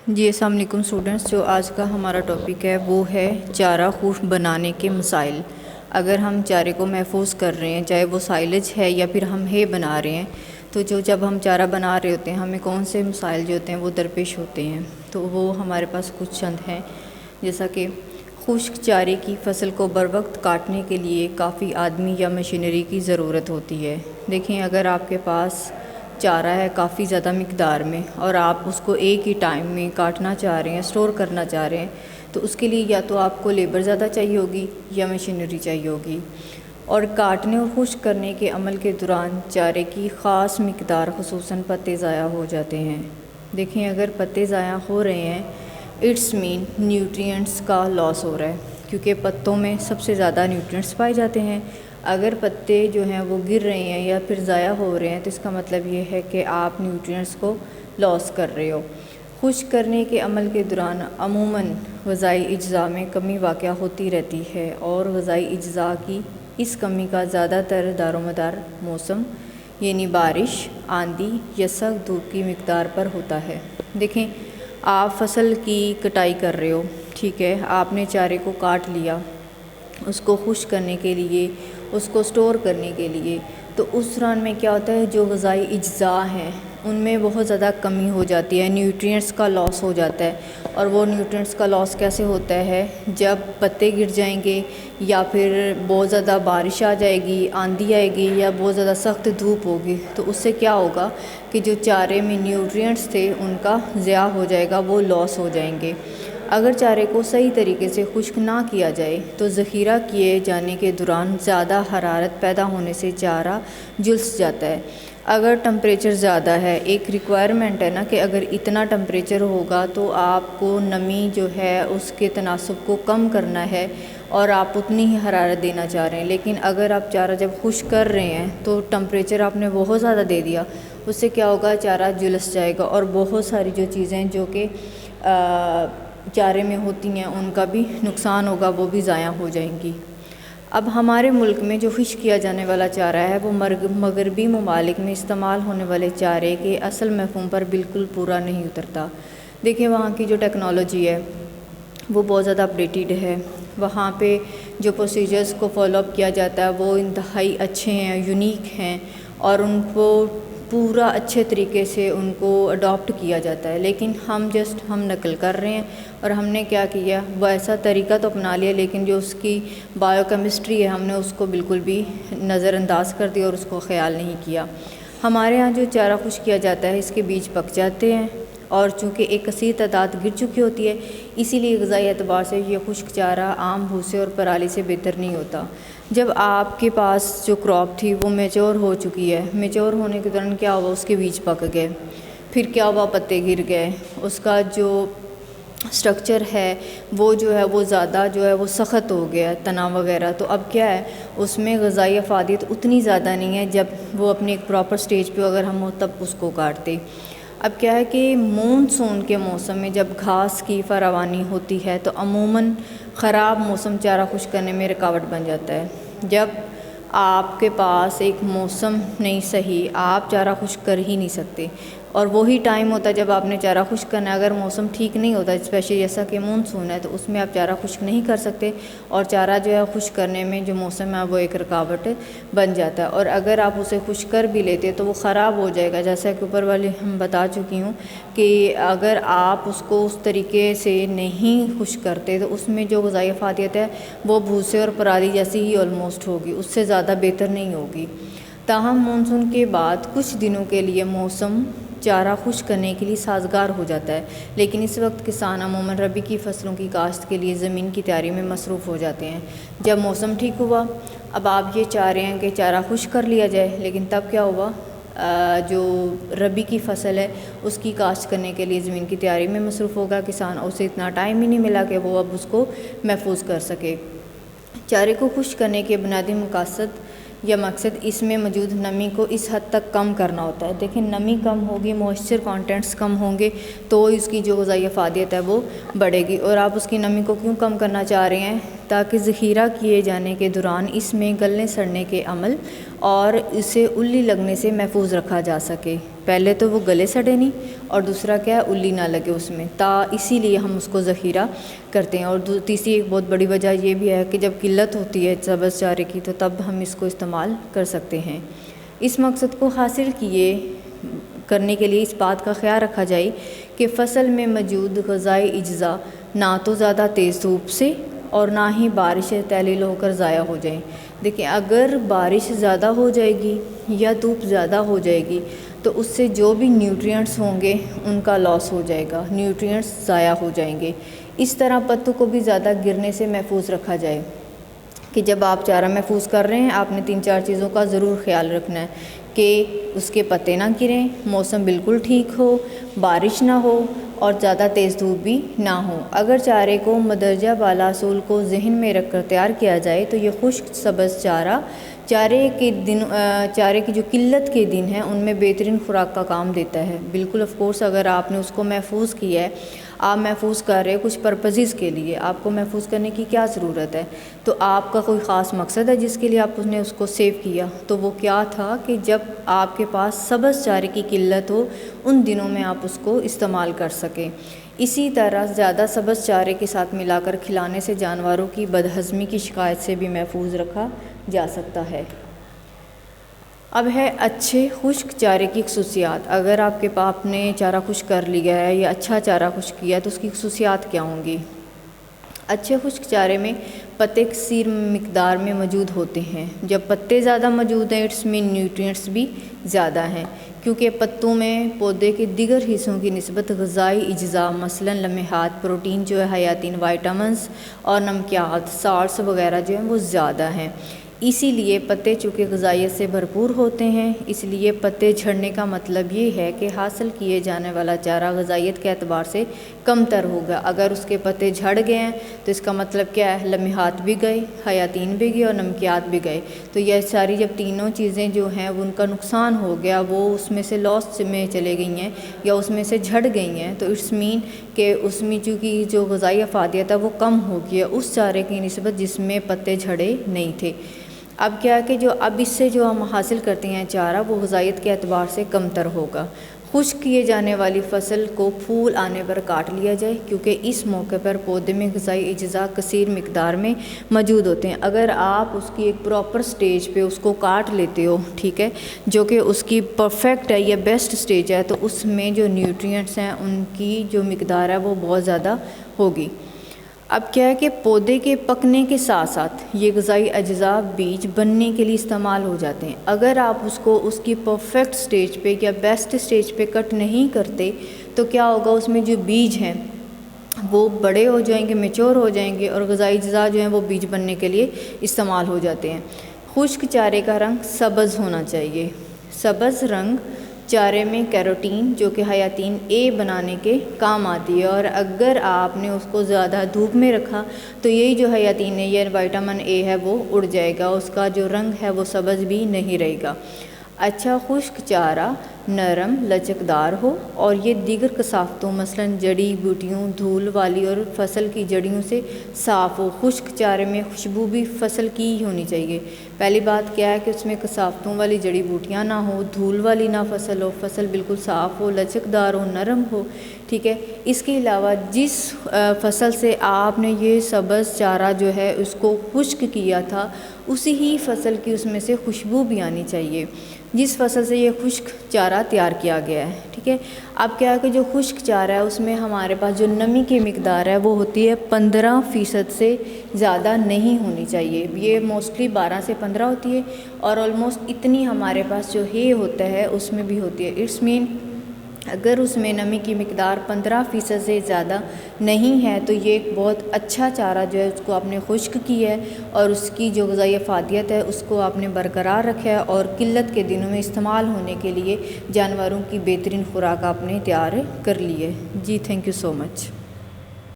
جی السلام علیکم اسٹوڈنٹس، جو آج کا ہمارا ٹاپک ہے وہ ہے چارہ خوش بنانے کے مسائل۔ اگر ہم چارے کو محفوظ کر رہے ہیں، چاہے وہ سائلج ہے یا پھر ہم ہے بنا رہے ہیں، تو جب ہم چارہ بنا رہے ہوتے ہیں ہمیں کون سے مسائل جو ہوتے ہیں وہ درپیش ہوتے ہیں، تو وہ ہمارے پاس کچھ چند ہیں، جیسا کہ خشک چارے کی فصل کو بروقت کاٹنے کے لیے کافی آدمی یا مشینری کی ضرورت ہوتی ہے۔ دیکھیں، اگر آپ کے پاس چارہ ہے کافی زیادہ مقدار میں اور آپ اس کو ایک ہی ٹائم میں کاٹنا چاہ رہے ہیں، اسٹور کرنا چاہ رہے ہیں، تو اس کے لیے یا تو آپ کو لیبر زیادہ چاہیے ہوگی یا مشینری چاہیے ہوگی۔ اور کاٹنے اور خشک کرنے کے عمل کے دوران چارے کی خاص مقدار خصوصاً پتے ضائع ہو جاتے ہیں۔ دیکھیں، اگر پتے ضائع ہو رہے ہیں اٹس مین نیوٹریئنٹس کا لاس ہو رہا ہے، کیونکہ پتوں میں سب سے زیادہ نیوٹریئنٹس پائے جاتے ہیں۔ اگر پتے جو ہیں وہ گر رہے ہیں یا پھر ضائع ہو رہے ہیں تو اس کا مطلب یہ ہے کہ آپ نیوٹریئنٹس کو لاس کر رہے ہو۔ خشک کرنے کے عمل کے دوران عموماً غذائی اجزاء میں کمی واقع ہوتی رہتی ہے، اور غذائی اجزاء کی اس کمی کا زیادہ تر دار و مدار موسم یعنی بارش، آندھی یا سخت دھوپ کی مقدار پر ہوتا ہے۔ دیکھیں، آپ فصل کی کٹائی کر رہے ہو، ٹھیک ہے، آپ نے چارے کو کاٹ لیا اس کو خشک کرنے کے لیے، اس کو سٹور کرنے کے لیے، تو اس دوران میں کیا ہوتا ہے، جو غذائی اجزاء ہیں ان میں بہت زیادہ کمی ہو جاتی ہے، نیوٹریئنٹس کا لاس ہو جاتا ہے۔ اور وہ نیوٹریئنٹس کا لاس کیسے ہوتا ہے؟ جب پتے گر جائیں گے یا پھر بہت زیادہ بارش آ جائے گی، آندھی آئے گی یا بہت زیادہ سخت دھوپ ہوگی، تو اس سے کیا ہوگا کہ جو چارے میں نیوٹریئنٹس تھے ان کا ضیاع ہو جائے گا، وہ لاس ہو جائیں گے۔ اگر چارے کو صحیح طریقے سے خشک نہ کیا جائے تو ذخیرہ کیے جانے کے دوران زیادہ حرارت پیدا ہونے سے چارہ جلس جاتا ہے۔ اگر ٹمپریچر زیادہ ہے، ایک ریکوائرمنٹ ہے نا کہ اگر اتنا ٹمپریچر ہوگا تو آپ کو نمی جو ہے اس کے تناسب کو کم کرنا ہے اور آپ اتنی ہی حرارت دینا چاہ رہے ہیں، لیکن اگر آپ چارہ جب خشک کر رہے ہیں تو ٹمپریچر آپ نے بہت زیادہ دے دیا، اس سے کیا ہوگا، چارہ جلس جائے گا اور بہت ساری جو چیزیں جو کہ چارے میں ہوتی ہیں ان کا بھی نقصان ہوگا، وہ بھی ضائع ہو جائیں گی۔ اب ہمارے ملک میں جو خشک کیا جانے والا چارہ ہے وہ مغربی ممالک میں استعمال ہونے والے چارے کے اصل مفہوم پر بالکل پورا نہیں اترتا۔ دیکھیں، وہاں کی جو ٹیکنالوجی ہے وہ بہت زیادہ اپڈیٹڈ ہے، وہاں پہ جو پروسیجرز کو فالو اپ کیا جاتا ہے وہ انتہائی اچھے ہیں، یونیک ہیں، اور ان کو پورا اچھے طریقے سے ان کو اڈاپٹ کیا جاتا ہے، لیکن ہم نقل کر رہے ہیں اور ہم نے کیا کیا، وہ ایسا طریقہ تو اپنا لیا لیکن جو اس کی بایو کیمسٹری ہے ہم نے اس کو بالکل بھی نظر انداز کر دیا اور اس کو خیال نہیں کیا۔ ہمارے ہاں جو چارہ خشک کیا جاتا ہے اس کے بیج پک جاتے ہیں، اور چونکہ ایک کثیر تعداد گر چکی ہوتی ہے، اسی لیے غذائی اعتبار سے یہ خشک چارہ عام بھوسے اور پرالی سے بہتر نہیں ہوتا۔ جب آپ کے پاس جو کراپ تھی وہ میچور ہو چکی ہے، میچور ہونے کے دوران کیا ہوا، اس کے بیج پک گئے، پھر کیا ہوا، پتے گر گئے، اس کا جو سٹرکچر ہے وہ جو ہے وہ زیادہ جو ہے وہ سخت ہو گیا، تنا وغیرہ، تو اب کیا ہے، اس میں غذائی افادیت اتنی زیادہ نہیں ہے جب وہ اپنے ایک پراپر سٹیج پہ اگر ہم ہو تب اس کو کاٹتے۔ اب کیا ہے کہ مونسون کے موسم میں جب گھاس کی فراوانی ہوتی ہے تو عموماً خراب موسم چارہ خشک کرنے میں رکاوٹ بن جاتا ہے۔ جب آپ کے پاس ایک موسم نہیں صحیح، آپ چارہ خشک کر ہی نہیں سکتے، اور وہی ٹائم ہوتا ہے جب آپ نے چارہ خشک کرنا ہے، اگر موسم ٹھیک نہیں ہوتا اسپیشلی جیسا کہ مونسون ہے تو اس میں آپ چارہ خشک نہیں کر سکتے، اور چارہ جو ہے خشک کرنے میں جو موسم ہے وہ ایک رکاوٹ بن جاتا ہے، اور اگر آپ اسے خشک کر بھی لیتے تو وہ خراب ہو جائے گا، جیسا کہ اوپر والی ہم بتا چکی ہوں کہ اگر آپ اس کو اس طریقے سے نہیں خشک کرتے تو اس میں جو غذائی افادیت ہے وہ بھوسے اور پرالی جیسی ہی آلموسٹ ہوگی، اس سے زیادہ بہتر نہیں ہوگی۔ تاہم مونسون کے بعد کچھ دنوں کے لیے موسم چارہ خشک کرنے کے لیے سازگار ہو جاتا ہے، لیکن اس وقت کسان عموماً ربی کی فصلوں کی کاشت کے لیے زمین کی تیاری میں مصروف ہو جاتے ہیں۔ جب موسم ٹھیک ہوا، اب آپ یہ چاہ رہے ہیں کہ چارہ خشک کر لیا جائے، لیکن تب کیا ہوا، جو ربی کی فصل ہے اس کی کاشت کرنے کے لیے زمین کی تیاری میں مصروف ہوگا کسان، اور اسے اتنا ٹائم ہی نہیں ملا کہ وہ اب اس کو محفوظ کر سکے۔ چارے کو خشک کرنے کے بنیادی مقصد اس میں موجود نمی کو اس حد تک کم کرنا ہوتا ہے۔ دیکھیں، نمی کم ہوگی، موئسچر کانٹینٹس کم ہوں گے تو اس کی جو غذائی افادیت ہے وہ بڑھے گی، اور آپ اس کی نمی کو کیوں کم کرنا چاہ رہے ہیں؟ تاکہ ذخیرہ کیے جانے کے دوران اس میں گلنے سڑنے کے عمل اور اسے الی لگنے سے محفوظ رکھا جا سکے۔ پہلے تو وہ گلے سڑے نہیں، اور دوسرا کیا ہے، الی نہ لگے اس میں، اسی لیے ہم اس کو ذخیرہ کرتے ہیں۔ اور تیسری ایک بہت بڑی وجہ یہ بھی ہے کہ جب قلت ہوتی ہے سبز چارے کی تو تب ہم اس کو استعمال کر سکتے ہیں۔ اس مقصد کو حاصل کرنے کے لیے اس بات کا خیال رکھا جائے کہ فصل میں موجود غذائی اجزاء نہ تو زیادہ تیز دھوپ سے اور نہ ہی بارش سے تحلیل ہو کر ضائع ہو جائیں۔ دیکھیں، اگر بارش زیادہ ہو جائے گی یا دھوپ زیادہ ہو جائے گی تو اس سے جو بھی نیوٹرینٹس ہوں گے ان کا لاس ہو جائے گا، نیوٹرینٹس ضائع ہو جائیں گے۔ اس طرح پتوں کو بھی زیادہ گرنے سے محفوظ رکھا جائے کہ جب آپ چارہ محفوظ کر رہے ہیں آپ نے 3-4 چیزوں کا ضرور خیال رکھنا ہے کہ اس کے پتے نہ گریں، موسم بالکل ٹھیک ہو، بارش نہ ہو اور زیادہ تیز دھوپ بھی نہ ہو۔ اگر چارے کو مندرجہ بالا اصول کو ذہن میں رکھ کر تیار کیا جائے تو یہ خشک سبز چارہ چارے کی جو قلت کے دن ہیں ان میں بہترین خوراک کا کام دیتا ہے۔ بالکل آف کورس اگر آپ نے اس کو محفوظ کیا ہے، آپ محفوظ کر رہے کچھ پرپزز کے لیے، آپ کو محفوظ کرنے کی کیا ضرورت ہے؟ تو آپ کا کوئی خاص مقصد ہے جس کے لیے آپ نے اس کو سیو کیا، تو وہ کیا تھا کہ جب آپ کے پاس سبز چارے کی قلت ہو ان دنوں میں آپ اس کو استعمال کر سکیں۔ اسی طرح زیادہ سبز چارے کے ساتھ ملا کر کھلانے سے جانوروں کی بدہضمی کی شکایت سے بھی محفوظ رکھا جا سکتا ہے۔ اب ہے اچھے خشک چارے کی خصوصیات۔ اگر آپ نے چارہ خشک کر لیا ہے یا اچھا چارہ خشک کیا ہے تو اس کی خصوصیات کیا ہوں گی؟ اچھے خشک چارے میں پتے کثیر مقدار میں موجود ہوتے ہیں۔ جب پتے زیادہ موجود ہیں اٹس مین نیوٹرینٹس بھی زیادہ ہیں، کیونکہ پتوں میں پودے کے دیگر حصوں کی نسبت غذائی اجزاء مثلاً لمحات، پروٹین جو ہے، حیاتین، وائٹامنز اور نمکیات، سالٹس وغیرہ جو ہیں وہ زیادہ ہیں۔ اسی لیے پتے چونکہ غذائیت سے بھرپور ہوتے ہیں، اس لیے پتے جھڑنے کا مطلب یہ ہے کہ حاصل کیے جانے والا چارہ غذائیت کے اعتبار سے کم تر ہوگا۔ اگر اس کے پتے جھڑ گئے ہیں تو اس کا مطلب کیا ہے؟ لمحات بھی گئے، حیاتین بھی گئے اور نمکیات بھی گئے۔ تو یہ ساری جب تینوں چیزیں جو ہیں وہ ان کا نقصان ہو گیا، وہ اس میں سے لاس میں چلے گئی ہیں یا اس میں سے جھڑ گئی ہیں، تو اٹس مین کہ اس میں چونکہ جو غذائی افادیت ہے وہ کم ہو گیا اس چارے کی نسبت جس میں پتے جھڑے نہیں تھے۔ اب کیا کہ اب اس سے جو ہم حاصل کرتے ہیں چارہ وہ غذائیت کے اعتبار سے کم تر ہوگا۔ خشک کیے جانے والی فصل کو پھول آنے پر کاٹ لیا جائے، کیونکہ اس موقع پر پودے میں غذائی اجزاء کثیر مقدار میں موجود ہوتے ہیں۔ اگر آپ اس کی ایک پراپر سٹیج پہ اس کو کاٹ لیتے ہو، ٹھیک ہے، جو کہ اس کی پرفیکٹ ہے یا بیسٹ سٹیج ہے، تو اس میں جو نیوٹرینٹس ہیں ان کی جو مقدار ہے وہ بہت زیادہ ہوگی۔ اب کیا ہے کہ پودے کے پکنے کے ساتھ ساتھ یہ غذائی اجزاء بیج بننے کے لیے استعمال ہو جاتے ہیں۔ اگر آپ اس کو اس کی پرفیکٹ سٹیج پہ یا بیسٹ سٹیج پہ کٹ نہیں کرتے تو کیا ہوگا؟ اس میں جو بیج ہیں وہ بڑے ہو جائیں گے، میچور ہو جائیں گے اور غذائی اجزاء جو ہیں وہ بیج بننے کے لیے استعمال ہو جاتے ہیں۔ خشک چارے کا رنگ سبز ہونا چاہیے۔ سبز رنگ چارے میں کیروٹین جو کہ حیاتین اے بنانے کے کام آتی ہے، اور اگر آپ نے اس کو زیادہ دھوپ میں رکھا تو یہی جو حیاتین ہے یا وائٹامن اے ہے وہ اڑ جائے گا، اس کا جو رنگ ہے وہ سبز بھی نہیں رہے گا۔ اچھا خشک چارہ نرم لچکدار ہو اور یہ دیگر کثافتوں مثلاً جڑی بوٹیوں، دھول والی اور فصل کی جڑیوں سے صاف ہو۔ خشک چارے میں خوشبو بھی فصل کی ہی ہونی چاہیے۔ پہلی بات کیا ہے کہ اس میں کثافتوں والی جڑی بوٹیاں نہ ہو، دھول والی نہ فصل ہو، فصل بالکل صاف ہو، لچکدار ہو، نرم ہو، ٹھیک ہے۔ اس کے علاوہ جس فصل سے آپ نے یہ سبز چارہ جو ہے اس کو خشک کیا تھا اسی ہی فصل کی اس میں سے خوشبو بھی آنی چاہیے جس فصل سے یہ خشک چارہ تیار کیا گیا ہے، ٹھیک ہے۔ اب کیا ہے کہ جو خشک چارہ ہے اس میں ہمارے پاس جو نمی کی مقدار ہے وہ ہوتی ہے 15% سے زیادہ نہیں ہونی چاہیے۔ یہ موسٹلی 12 سے 15 ہوتی ہے اور آلموسٹ اتنی ہمارے پاس جو ہے ہوتا ہے اس میں بھی ہوتی ہے۔ اٹس مین اگر اس میں نمی کی مقدار 15% سے زیادہ نہیں ہے تو یہ ایک بہت اچھا چارہ جو ہے اس کو آپ نے خشک کیا ہے اور اس کی جو غذائی افادیت ہے اس کو آپ نے برقرار رکھا ہے اور قلت کے دنوں میں استعمال ہونے کے لیے جانوروں کی بہترین خوراک آپ نے تیار کر لی ہے۔ جی تھینک یو سو مچ۔